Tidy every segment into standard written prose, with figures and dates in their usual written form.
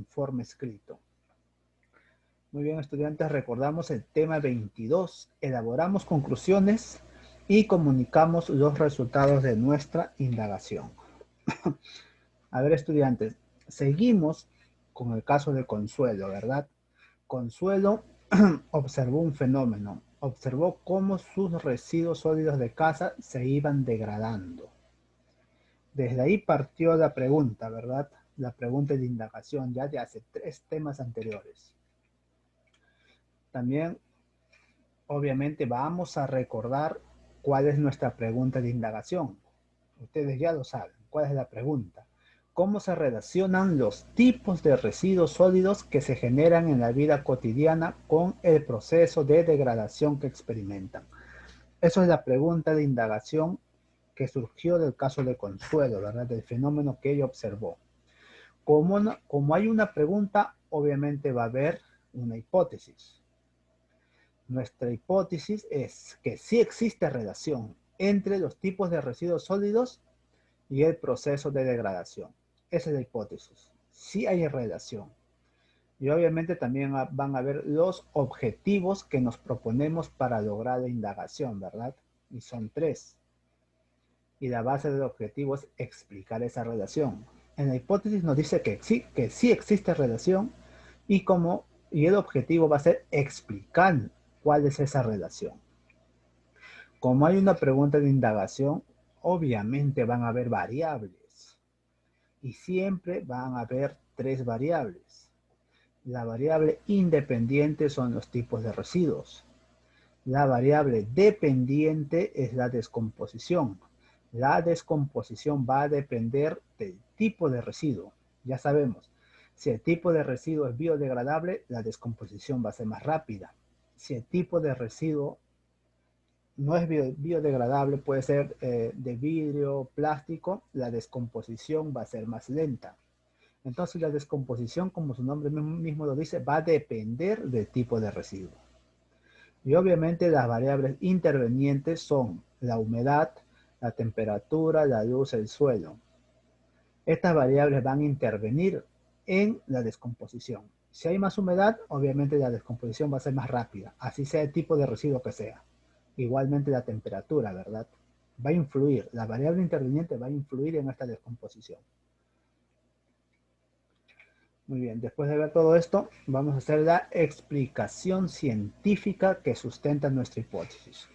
informe escrito. Muy bien, estudiantes, recordamos el tema 22. Elaboramos conclusiones y comunicamos los resultados de nuestra indagación. A ver, estudiantes, seguimos con el caso de Consuelo, ¿verdad? Consuelo observó un fenómeno. Observó cómo sus residuos sólidos de casa se iban degradando. Desde ahí partió la pregunta, ¿verdad? La pregunta de indagación ya de hace 3 temas anteriores. También, obviamente, vamos a recordar cuál es nuestra pregunta de indagación. Ustedes ya lo saben. ¿Cuál es la pregunta? ¿Cómo se relacionan los tipos de residuos sólidos que se generan en la vida cotidiana con el proceso de degradación que experimentan? Esa es la pregunta de indagación que surgió del caso de Consuelo, ¿verdad? Del fenómeno que ella observó. Como hay una pregunta, obviamente va a haber una hipótesis. Nuestra hipótesis es que sí existe relación entre los tipos de residuos sólidos y el proceso de degradación. Esa es la hipótesis. Sí hay relación. Y obviamente también van a ver los objetivos que nos proponemos para lograr la indagación, ¿verdad? Y son 3. Y la base del objetivo es explicar esa relación. En la hipótesis nos dice que sí existe relación y el objetivo va a ser explicar cuál es esa relación. Como hay una pregunta de indagación, obviamente van a haber variables. Y siempre van a haber 3 variables. La variable independiente son los tipos de residuos. La variable dependiente es la descomposición. La descomposición va a depender del tipo de residuo. Ya sabemos, si el tipo de residuo es biodegradable, la descomposición va a ser más rápida. Si el tipo de residuo no es biodegradable, puede ser de vidrio, plástico, la descomposición va a ser más lenta. Entonces la descomposición, como su nombre mismo lo dice, va a depender del tipo de residuo. Y obviamente las variables intervenientes son la humedad, la temperatura, la luz, el suelo. Estas variables van a intervenir en la descomposición. Si hay más humedad, obviamente la descomposición va a ser más rápida, así sea el tipo de residuo que sea. Igualmente la temperatura, ¿verdad? Va a influir, la variable interveniente va a influir en esta descomposición. Muy bien, después de ver todo esto, vamos a hacer la explicación científica que sustenta nuestra hipótesis.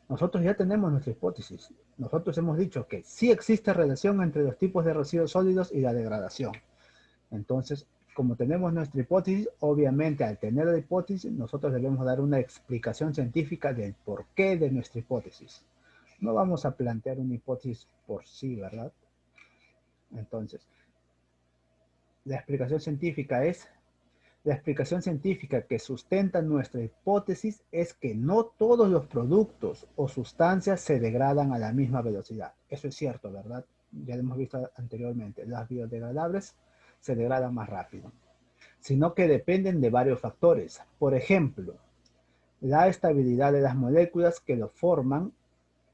Nosotros ya tenemos nuestra hipótesis. Nosotros hemos dicho que sí existe relación entre los tipos de residuos sólidos y la degradación. Entonces, como tenemos nuestra hipótesis, obviamente al tener la hipótesis, nosotros debemos dar una explicación científica del porqué de nuestra hipótesis. No vamos a plantear una hipótesis por sí, ¿verdad? Entonces, la explicación científica que sustenta nuestra hipótesis es que no todos los productos o sustancias se degradan a la misma velocidad. Eso es cierto, ¿verdad? Ya lo hemos visto anteriormente. Las biodegradables se degradan más rápido, sino que dependen de varios factores. Por ejemplo, la estabilidad de las moléculas que lo forman,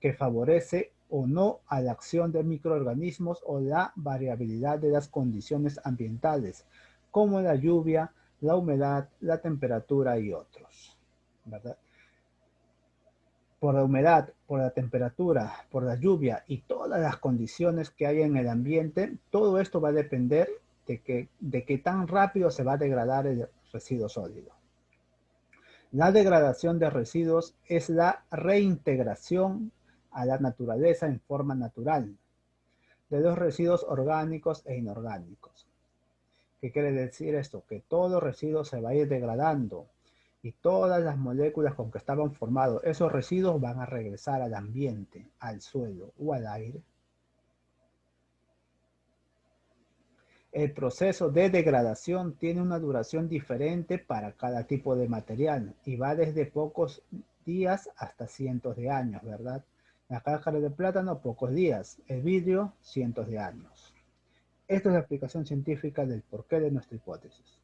que favorece o no a la acción de microorganismos, o la variabilidad de las condiciones ambientales, como la lluvia, la humedad, la temperatura y otros, ¿verdad? Por la humedad, por la temperatura, por la lluvia y todas las condiciones que hay en el ambiente, todo esto va a depender de qué tan rápido se va a degradar el residuo sólido. La degradación de residuos es la reintegración a la naturaleza en forma natural de los residuos orgánicos e inorgánicos. ¿Qué quiere decir esto? Que todo residuo se va a ir degradando y todas las moléculas con que estaban formados esos residuos van a regresar al ambiente, al suelo o al aire. El proceso de degradación tiene una duración diferente para cada tipo de material y va desde pocos días hasta cientos de años, ¿verdad? La cáscara de plátano, pocos días. El vidrio, cientos de años. Esta es la explicación científica del porqué de nuestra hipótesis.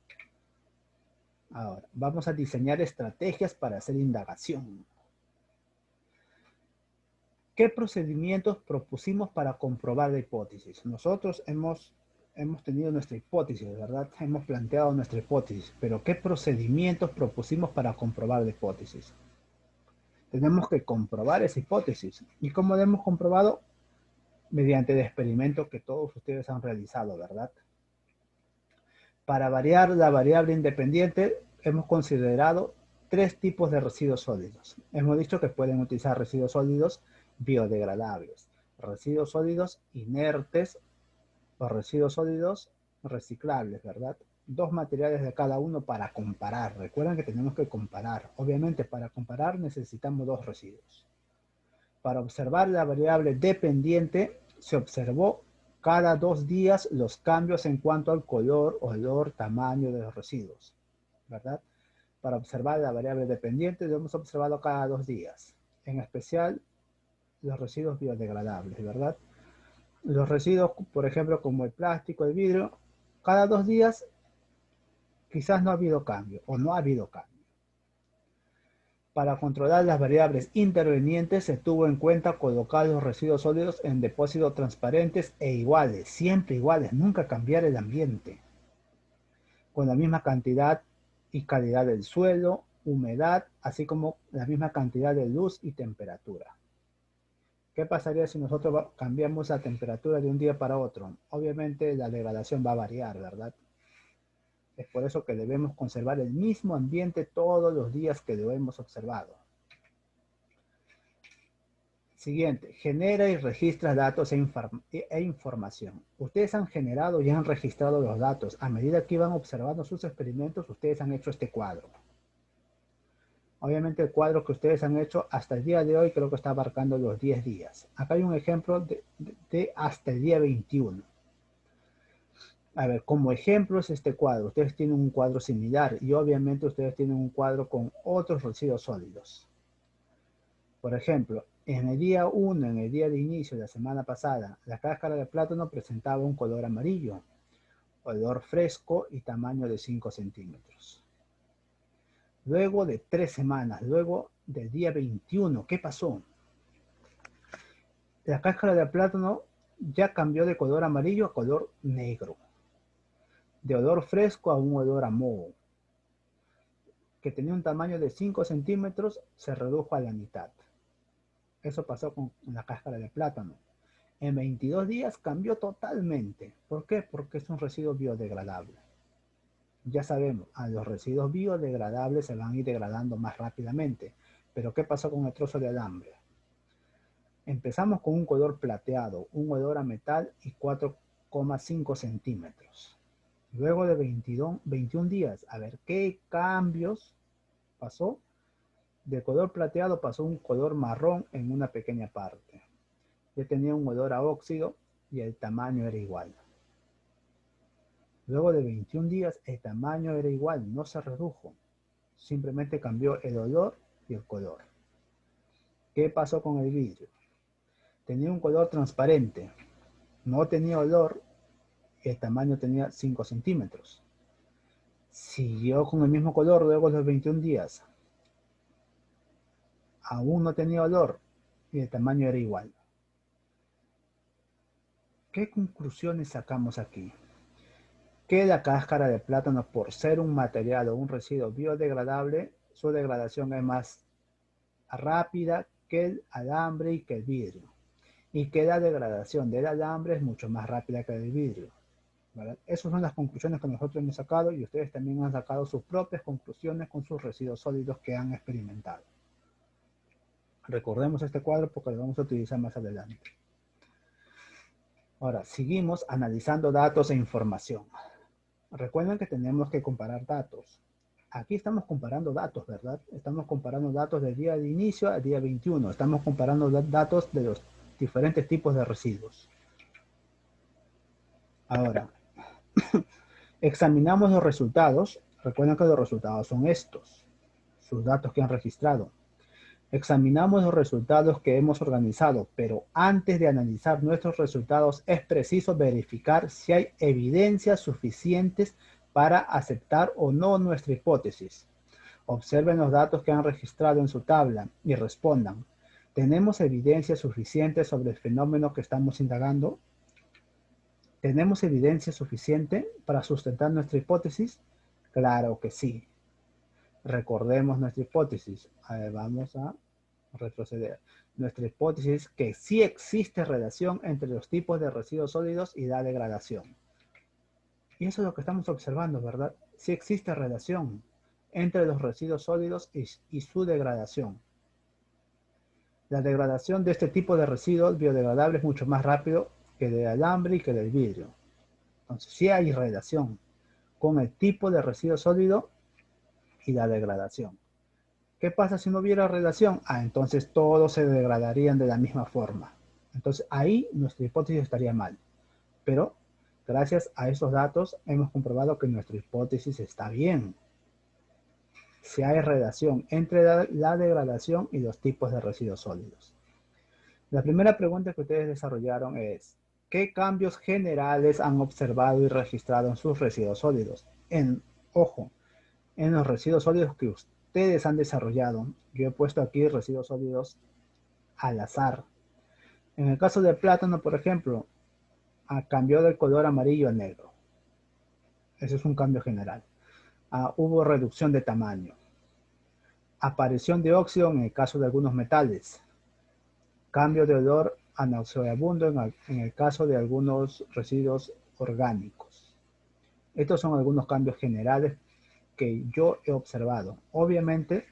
Ahora, vamos a diseñar estrategias para hacer indagación. ¿Qué procedimientos propusimos para comprobar la hipótesis? Nosotros hemos hemos tenido nuestra hipótesis, ¿verdad? Hemos planteado nuestra hipótesis, pero ¿qué procedimientos propusimos para comprobar la hipótesis? Tenemos que comprobar esa hipótesis. ¿Y cómo lo hemos comprobado? Mediante el experimento que todos ustedes han realizado, ¿verdad? Para variar la variable independiente, hemos considerado tres tipos de residuos sólidos. Hemos dicho que pueden utilizar residuos sólidos biodegradables, residuos sólidos inertes o residuos sólidos reciclables, ¿verdad? Dos materiales de cada uno para comparar. Recuerden que tenemos que comparar. Obviamente, para comparar necesitamos dos residuos. Para observar la variable dependiente, se observó cada 2 días los cambios en cuanto al color, olor, tamaño de los residuos, ¿verdad? Para observar la variable dependiente, lo hemos observado cada 2 días. En especial, los residuos biodegradables, ¿verdad? Los residuos, por ejemplo, como el plástico, el vidrio, cada 2 días quizás no ha habido cambio o no ha habido cambio. Para controlar las variables intervenientes se tuvo en cuenta colocar los residuos sólidos en depósitos transparentes e iguales, siempre iguales, nunca cambiar el ambiente, con la misma cantidad y calidad del suelo, humedad, así como la misma cantidad de luz y temperatura. ¿Qué pasaría si nosotros cambiamos la temperatura de un día para otro? Obviamente la degradación va a variar, ¿verdad? Es por eso que debemos conservar el mismo ambiente todos los días que lo hemos observado. Siguiente, genera y registra datos e información. Ustedes han generado y han registrado los datos. A medida que iban observando sus experimentos, ustedes han hecho este cuadro. Obviamente el cuadro que ustedes han hecho hasta el día de hoy creo que está abarcando los 10 días. Acá hay un ejemplo de hasta el día 21. A ver, como ejemplo es este cuadro. Ustedes tienen un cuadro similar y obviamente ustedes tienen un cuadro con otros residuos sólidos. Por ejemplo, en el día 1, en el día de inicio de la semana pasada, la cáscara de plátano presentaba un color amarillo, olor fresco y tamaño de 5 centímetros. Luego de 3 semanas, luego del día 21, ¿qué pasó? La cáscara de plátano ya cambió de color amarillo a color negro. De olor fresco a un olor a moho, que tenía un tamaño de 5 centímetros, se redujo a la mitad. Eso pasó con la cáscara de plátano. En 22 días cambió totalmente. ¿Por qué? Porque es un residuo biodegradable. Ya sabemos, a los residuos biodegradables se van a ir degradando más rápidamente. Pero ¿qué pasó con el trozo de alambre? Empezamos con un color plateado, un olor a metal y 4,5 centímetros. Luego de 21 días, a ver qué cambios pasó. De color plateado pasó un color marrón en una pequeña parte. Ya tenía un olor a óxido y el tamaño era igual. Luego de 21 días el tamaño era igual, no se redujo. Simplemente cambió el olor y el color. ¿Qué pasó con el vidrio? Tenía un color transparente, no tenía olor y el tamaño tenía 5 centímetros. Siguió con el mismo color luego de los 21 días. Aún no tenía olor y el tamaño era igual. ¿Qué conclusiones sacamos aquí? Que la cáscara de plátano, por ser un material o un residuo biodegradable, su degradación es más rápida que el alambre y que el vidrio. Y que la degradación del alambre es mucho más rápida que el vidrio, ¿verdad? Esas son las conclusiones que nosotros hemos sacado y ustedes también han sacado sus propias conclusiones con sus residuos sólidos que han experimentado. Recordemos este cuadro porque lo vamos a utilizar más adelante. Ahora, seguimos analizando datos e información. Recuerden que tenemos que comparar datos. Aquí estamos comparando datos, ¿verdad? Estamos comparando datos del día de inicio al día 21. Estamos comparando datos de los diferentes tipos de residuos. Ahora, examinamos los resultados. Recuerden que los resultados son estos, sus datos que han registrado. Examinamos los resultados que hemos organizado, pero antes de analizar nuestros resultados es preciso verificar si hay evidencias suficientes para aceptar o no nuestra hipótesis. Observen los datos que han registrado en su tabla y respondan. ¿Tenemos evidencias suficientes sobre el fenómeno que estamos indagando? ¿Tenemos evidencia suficiente para sustentar nuestra hipótesis? Claro que sí. Recordemos nuestra hipótesis. A ver, vamos a retroceder. Nuestra hipótesis es que sí existe relación entre los tipos de residuos sólidos y la degradación. Y eso es lo que estamos observando, ¿verdad? Sí existe relación entre los residuos sólidos y su degradación. La degradación de este tipo de residuos biodegradables es mucho más rápido que del alambre y que del vidrio. Entonces, sí hay relación con el tipo de residuo sólido y la degradación. ¿Qué pasa si no hubiera relación? Entonces todos se degradarían de la misma forma. Entonces ahí nuestra hipótesis estaría mal. Pero gracias a esos datos hemos comprobado que nuestra hipótesis está bien. Si hay relación entre la degradación y los tipos de residuos sólidos. La primera pregunta que ustedes desarrollaron es, ¿qué cambios generales han observado y registrado en sus residuos sólidos? Ojo, en los residuos sólidos que ustedes han desarrollado. Yo he puesto aquí residuos sólidos al azar. En el caso del plátano, por ejemplo, cambió del color amarillo a negro. Ese es un cambio general. Hubo reducción de tamaño. Aparición de óxido en el caso de algunos metales. Cambio de olor a nauseabundo en el caso de algunos residuos orgánicos. Estos son algunos cambios generales que yo he observado. Obviamente,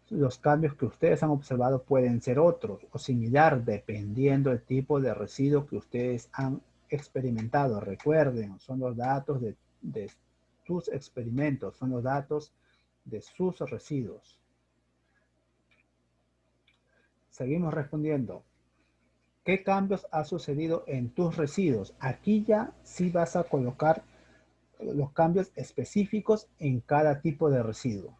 los cambios que ustedes han observado pueden ser otros o similar dependiendo del tipo de residuo que ustedes han experimentado. Recuerden, son los datos de sus experimentos, son los datos de sus residuos. Seguimos respondiendo. ¿Qué cambios ha sucedido en tus residuos? Aquí ya sí vas a colocar los cambios específicos en cada tipo de residuo.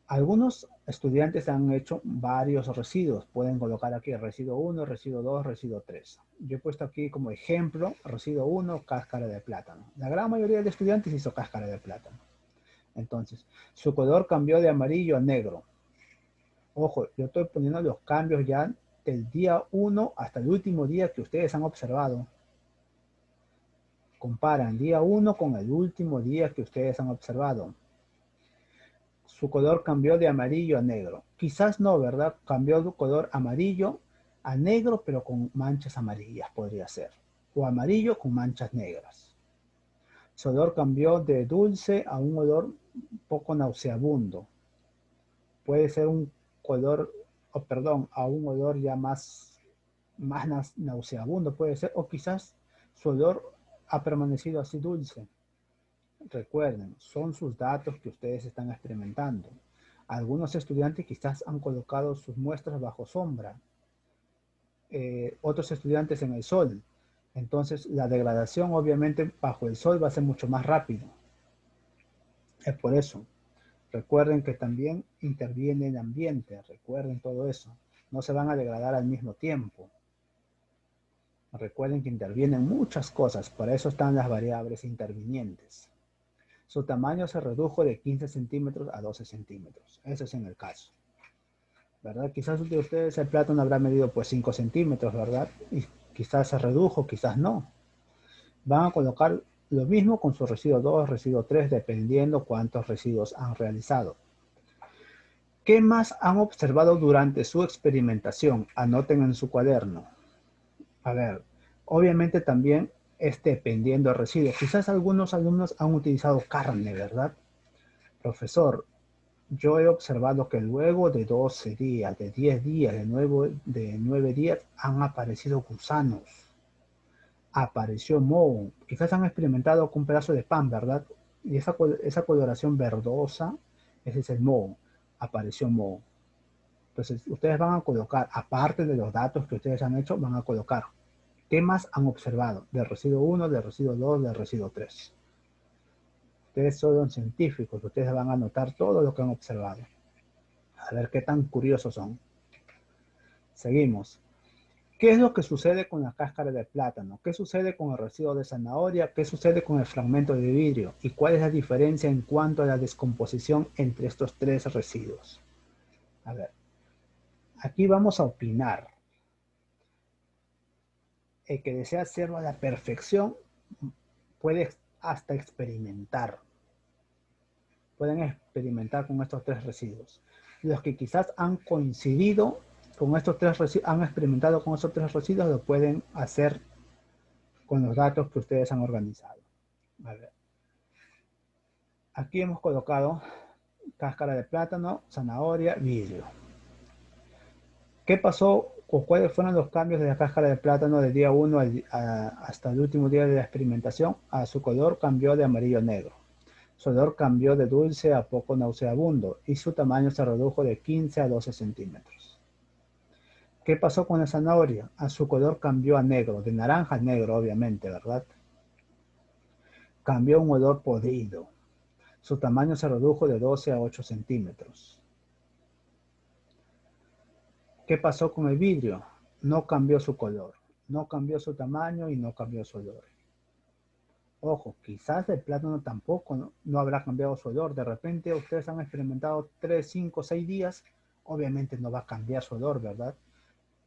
Algunos estudiantes han hecho varios residuos. Pueden colocar aquí residuo 1, residuo 2, residuo 3. Yo he puesto aquí como ejemplo residuo 1, cáscara de plátano. La gran mayoría de estudiantes hizo cáscara de plátano. Entonces, su color cambió de amarillo a negro. Ojo, yo estoy poniendo los cambios ya del día 1 hasta el último día que ustedes han observado. Comparan día 1 con el último día que ustedes han observado. Su color cambió de amarillo a negro. Quizás no, ¿verdad? Cambió de color amarillo a negro, pero con manchas amarillas podría ser. O amarillo con manchas negras. Su olor cambió de dulce a un olor un poco nauseabundo. Puede ser un color, a un olor ya más nauseabundo puede ser. O quizás su olor ha permanecido así dulce. Recuerden, son sus datos que ustedes están experimentando. Algunos estudiantes quizás han colocado sus muestras bajo sombra. Otros estudiantes en el sol. Entonces, la degradación obviamente bajo el sol va a ser mucho más rápido. Es por eso. Recuerden que también interviene el ambiente. Recuerden todo eso. No se van a degradar al mismo tiempo. Recuerden que intervienen muchas cosas. Para eso están las variables intervinientes. Su tamaño se redujo de 15 centímetros a 12 centímetros. Ese es en el caso. ¿Verdad? Quizás de ustedes el plátano habrá medido pues 5 centímetros, ¿verdad? Y quizás se redujo, quizás no. Van a colocar lo mismo con su residuo 2, residuo 3, dependiendo cuántos residuos han realizado. ¿Qué más han observado durante su experimentación? Anoten en su cuaderno. A ver, obviamente también dependiendo del residuo. Quizás algunos alumnos han utilizado carne, ¿verdad? Profesor, yo he observado que luego de 12 días, de 10 días, de 9 días, han aparecido gusanos. Apareció moho. Quizás han experimentado con un pedazo de pan, ¿verdad? Y esa coloración verdosa, ese es el moho. Apareció moho. Entonces, ustedes van a colocar, aparte de los datos que ustedes han hecho, van a colocar qué más han observado del residuo 1, del residuo 2, del residuo 3. Ustedes son científicos, ustedes van a anotar todo lo que han observado. A ver qué tan curiosos son. Seguimos. ¿Qué es lo que sucede con la cáscara de plátano? ¿Qué sucede con el residuo de zanahoria? ¿Qué sucede con el fragmento de vidrio? ¿Y cuál es la diferencia en cuanto a la descomposición entre estos tres residuos? A ver, aquí vamos a opinar. El que desea hacerlo a la perfección puede hasta experimentar. Pueden experimentar con estos tres residuos. Los que quizás han coincidido con estos tres residuos, han experimentado con estos tres residuos, lo pueden hacer con los datos que ustedes han organizado. A ver. Aquí hemos colocado cáscara de plátano, zanahoria, vidrio. ¿Qué pasó o cuáles fueron los cambios de la cáscara de plátano del día 1 hasta el último día de la experimentación? Su color cambió de amarillo a negro. Su olor cambió de dulce a poco nauseabundo y su tamaño se redujo de 15 a 12 centímetros. ¿Qué pasó con la zanahoria? Su color cambió a negro, de naranja a negro, obviamente, ¿verdad? Cambió un olor podrido. Su tamaño se redujo de 12 a 8 centímetros. ¿Qué pasó con el vidrio? No cambió su color, no cambió su tamaño y no cambió su olor. Ojo, quizás el plátano tampoco no habrá cambiado su olor. De repente ustedes han experimentado 3, 5, 6 días. Obviamente no va a cambiar su olor, ¿verdad?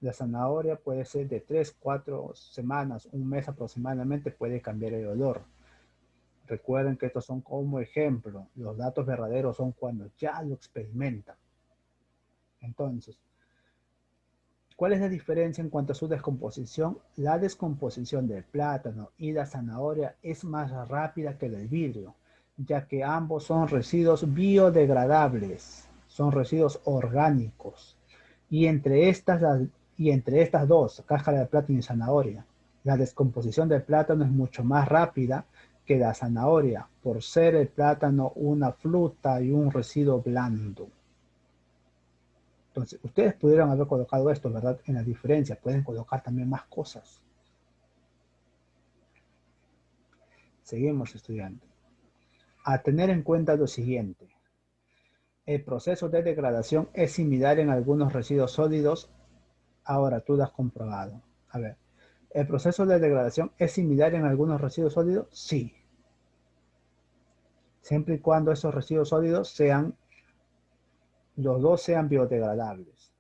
La zanahoria puede ser de 3, 4 semanas, un mes aproximadamente puede cambiar el olor. Recuerden que estos son como ejemplo. Los datos verdaderos son cuando ya lo experimentan. Entonces, ¿cuál es la diferencia en cuanto a su descomposición? La descomposición del plátano y la zanahoria es más rápida que del vidrio, ya que ambos son residuos biodegradables, son residuos orgánicos. Y entre estas dos, cáscara de plátano y zanahoria, la descomposición del plátano es mucho más rápida que la zanahoria, por ser el plátano una fruta y un residuo blando. Entonces, ustedes pudieron haber colocado esto, ¿verdad? En la diferencia, pueden colocar también más cosas. Seguimos estudiando. A tener en cuenta lo siguiente. El proceso de degradación es similar en algunos residuos sólidos. Ahora tú lo has comprobado. A ver, ¿el proceso de degradación es similar en algunos residuos sólidos? Sí. Siempre y cuando esos residuos sólidos los dos sean biodegradables.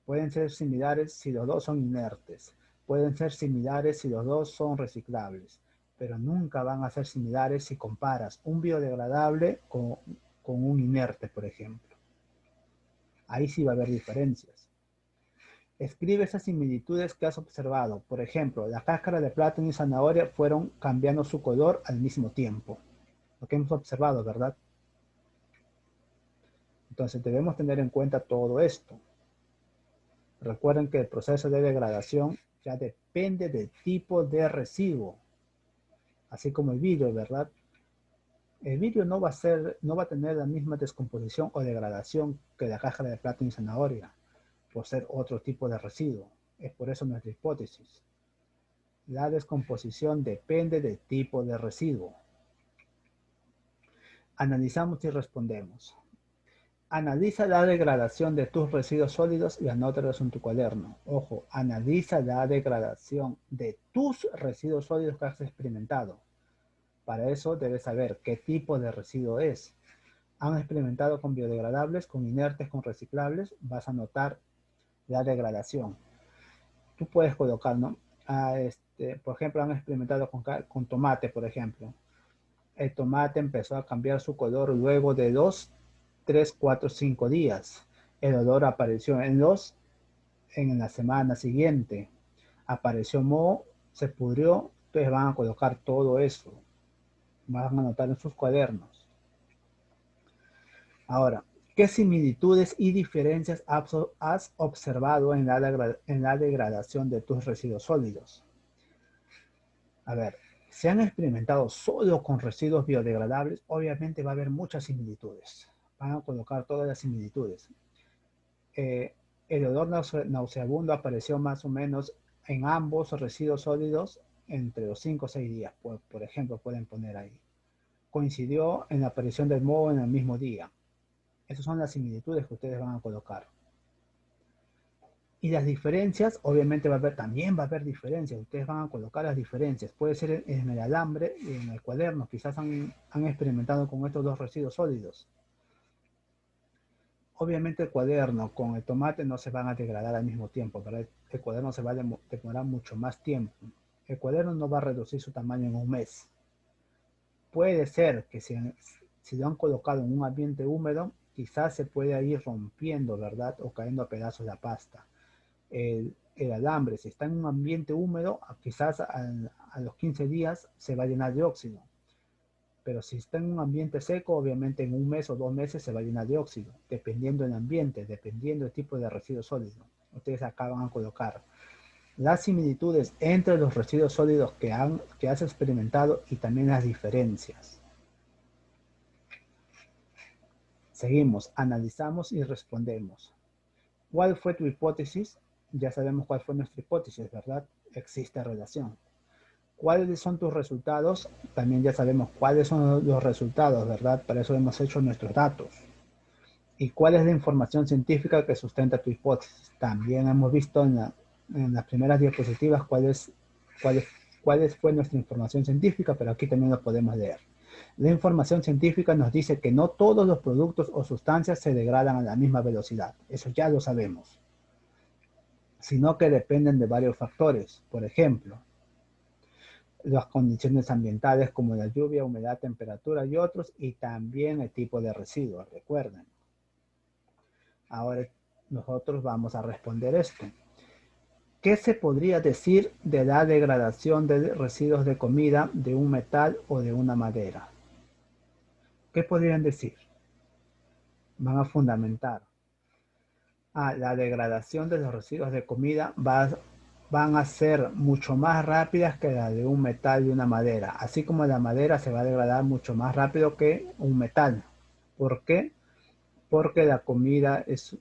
Pueden ser similares si los dos son inertes. Pueden ser similares si los dos son reciclables. Pero nunca van a ser similares si comparas un biodegradable con un inerte, por ejemplo. Ahí sí va a haber diferencias. Escribe esas similitudes que has observado. Por ejemplo, la cáscara de plátano y zanahoria fueron cambiando su color al mismo tiempo. Lo que hemos observado, ¿verdad? Entonces debemos tener en cuenta todo esto. Recuerden que el proceso de degradación ya depende del tipo de residuo, así como el vidrio, ¿verdad? El vidrio no va a tener la misma descomposición o degradación que la cáscara de plátano y zanahoria, por ser otro tipo de residuo. Es por eso nuestra hipótesis. La descomposición depende del tipo de residuo. Analizamos y respondemos. Analiza la degradación de tus residuos sólidos y anótalos en tu cuaderno. Ojo, analiza la degradación de tus residuos sólidos que has experimentado. Para eso debes saber qué tipo de residuo es. ¿Han experimentado con biodegradables, con inertes, con reciclables? Vas a notar la degradación. Tú puedes colocar, ¿no? Por ejemplo, han experimentado con tomate, por ejemplo. El tomate empezó a cambiar su color luego de 2, 3, 4, 5 días. El olor apareció en la semana siguiente. Apareció moho, se pudrió, entonces van a colocar todo eso. Van a anotar en sus cuadernos. Ahora, ¿qué similitudes y diferencias has observado en la degradación de tus residuos sólidos? A ver, si han experimentado solo con residuos biodegradables, obviamente va a haber muchas similitudes. Van a colocar todas las similitudes. El olor nauseabundo apareció más o menos en ambos residuos sólidos entre los 5 o 6 días, por ejemplo, pueden poner ahí. Coincidió en la aparición del moho en el mismo día. Esas son las similitudes que ustedes van a colocar. Y las diferencias, obviamente también va a haber diferencias. Ustedes van a colocar las diferencias. Puede ser en el alambre y en el cuaderno. Quizás han experimentado con estos dos residuos sólidos. Obviamente el cuaderno con el tomate no se van a degradar al mismo tiempo, ¿verdad? el cuaderno se va a demorar mucho más tiempo. El cuaderno no va a reducir su tamaño en un mes. Puede ser que si lo han colocado en un ambiente húmedo, quizás se pueda ir rompiendo, ¿verdad? O cayendo a pedazos la pasta. El alambre, si está en un ambiente húmedo, quizás a los 15 días se va a llenar de óxido. Pero si está en un ambiente seco, obviamente en un mes o 2 meses se va a llenar de óxido, dependiendo del ambiente, dependiendo del tipo de residuo sólido. Ustedes acá van a colocar las similitudes entre los residuos sólidos que has experimentado y también las diferencias. Seguimos, analizamos y respondemos. ¿Cuál fue tu hipótesis? Ya sabemos cuál fue nuestra hipótesis, ¿verdad? Existe relación. ¿Cuáles son tus resultados? También ya sabemos cuáles son los resultados, ¿verdad? Para eso hemos hecho nuestros datos. ¿Y cuál es la información científica que sustenta tu hipótesis? También hemos visto en las primeras diapositivas cuál fue nuestra información científica, pero aquí también lo podemos leer. La información científica nos dice que no todos los productos o sustancias se degradan a la misma velocidad. Eso ya lo sabemos. Sino que dependen de varios factores. Por ejemplo, las condiciones ambientales como la lluvia, humedad, temperatura y otros, y también el tipo de residuos, recuerden. Ahora nosotros vamos a responder esto. ¿Qué se podría decir de la degradación de residuos de comida de un metal o de una madera? ¿Qué podrían decir? Van a fundamentar. La degradación de los residuos de comida van a ser mucho más rápidas que la de un metal y una madera. Así como la madera se va a degradar mucho más rápido que un metal. ¿Por qué? Porque la comida es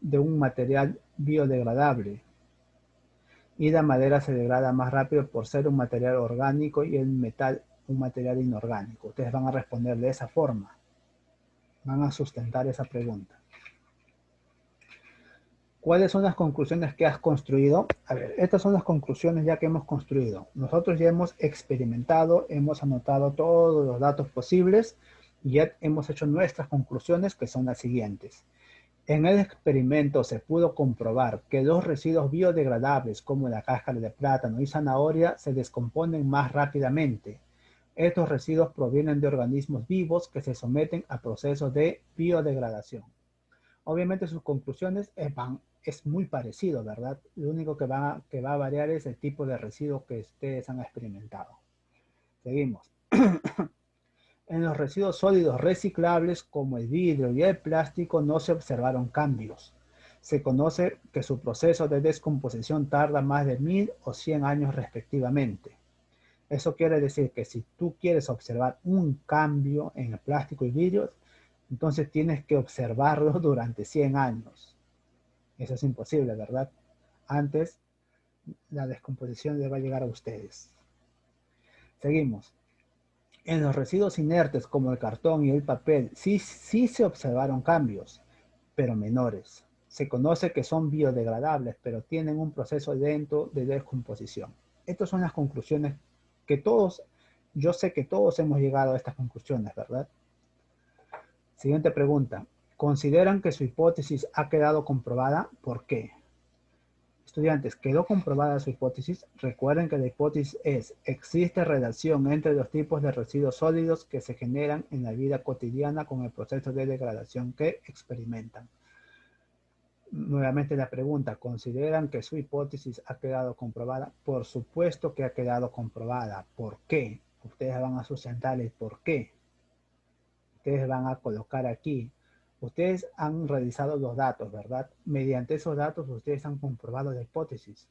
de un material biodegradable. Y la madera se degrada más rápido por ser un material orgánico y el metal un material inorgánico. Ustedes van a responder de esa forma. Van a sustentar esa pregunta. ¿Cuáles son las conclusiones que has construido? A ver, estas son las conclusiones ya que hemos construido. Nosotros ya hemos experimentado, hemos anotado todos los datos posibles y ya hemos hecho nuestras conclusiones, que son las siguientes. En el experimento se pudo comprobar que los residuos biodegradables como la cáscara de plátano y zanahoria se descomponen más rápidamente. Estos residuos provienen de organismos vivos que se someten a procesos de biodegradación. Obviamente sus conclusiones es muy parecido, ¿verdad? Lo único que va a variar es el tipo de residuo que ustedes han experimentado. Seguimos. En los residuos sólidos reciclables como el vidrio y el plástico no se observaron cambios. Se conoce que su proceso de descomposición tarda más de 1000 o 100 años respectivamente. Eso quiere decir que si tú quieres observar un cambio en el plástico y vidrio, entonces tienes que observarlo durante 100 años. Eso es imposible, ¿verdad? Antes, la descomposición le va a llegar a ustedes. Seguimos. En los residuos inertes como el cartón y el papel, sí se observaron cambios, pero menores. Se conoce que son biodegradables, pero tienen un proceso lento de descomposición. Estas son las conclusiones que yo sé que todos hemos llegado a estas conclusiones, ¿verdad? Siguiente pregunta. ¿Consideran que su hipótesis ha quedado comprobada? ¿Por qué? Estudiantes, ¿quedó comprobada su hipótesis? Recuerden que la hipótesis es: existe relación entre los tipos de residuos sólidos que se generan en la vida cotidiana con el proceso de degradación que experimentan. Nuevamente la pregunta, ¿consideran que su hipótesis ha quedado comprobada? Por supuesto que ha quedado comprobada. ¿Por qué? Ustedes van a sustentar el por qué. Ustedes van a colocar aquí. Ustedes han realizado los datos, ¿verdad? Mediante esos datos ustedes han comprobado la hipótesis.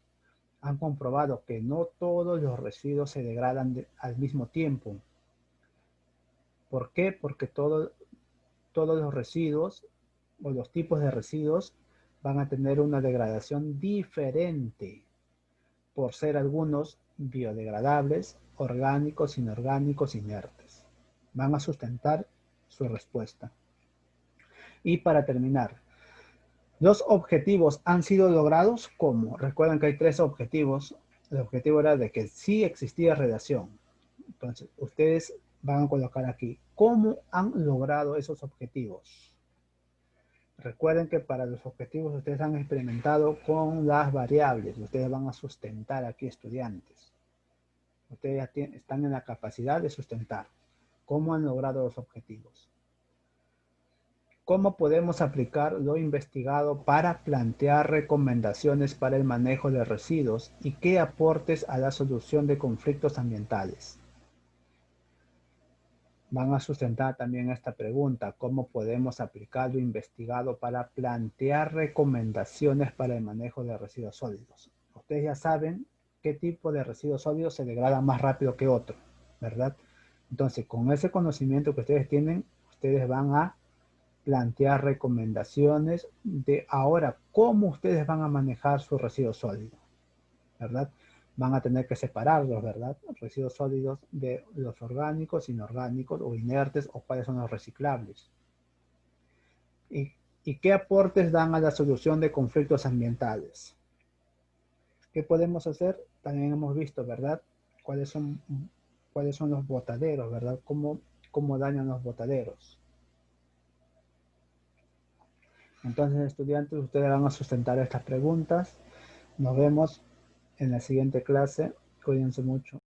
Han comprobado que no todos los residuos se degradan al mismo tiempo. ¿Por qué? Porque todos los residuos o los tipos de residuos van a tener una degradación diferente por ser algunos biodegradables, orgánicos, inorgánicos, inertes. Van a sustentar su respuesta. Y para terminar, ¿los objetivos han sido logrados? ¿Cómo? Recuerden que hay 3 objetivos. El objetivo era de que sí existía relación. Entonces, ustedes van a colocar aquí, ¿cómo han logrado esos objetivos? Recuerden que para los objetivos ustedes han experimentado con las variables. Ustedes van a sustentar aquí, estudiantes. Ustedes ya están en la capacidad de sustentar. ¿Cómo han logrado los objetivos? ¿Cómo podemos aplicar lo investigado para plantear recomendaciones para el manejo de residuos y qué aportes a la solución de conflictos ambientales? Van a sustentar también esta pregunta: ¿cómo podemos aplicar lo investigado para plantear recomendaciones para el manejo de residuos sólidos? Ustedes ya saben qué tipo de residuos sólidos se degradan más rápido que otro, ¿verdad? Entonces, con ese conocimiento que ustedes tienen, ustedes van a plantear recomendaciones de ahora cómo ustedes van a manejar su residuo sólido, ¿verdad? Van a tener que separarlos, ¿verdad? Residuos sólidos de los orgánicos, inorgánicos o inertes, o cuáles son los reciclables. ¿Y qué aportes dan a la solución de conflictos ambientales? ¿Qué podemos hacer? También hemos visto, ¿verdad? ¿Cuáles son los botaderos, ¿verdad? ¿Cómo dañan los botaderos? Entonces, estudiantes, ustedes van a sustentar estas preguntas. Nos vemos en la siguiente clase. Cuídense mucho.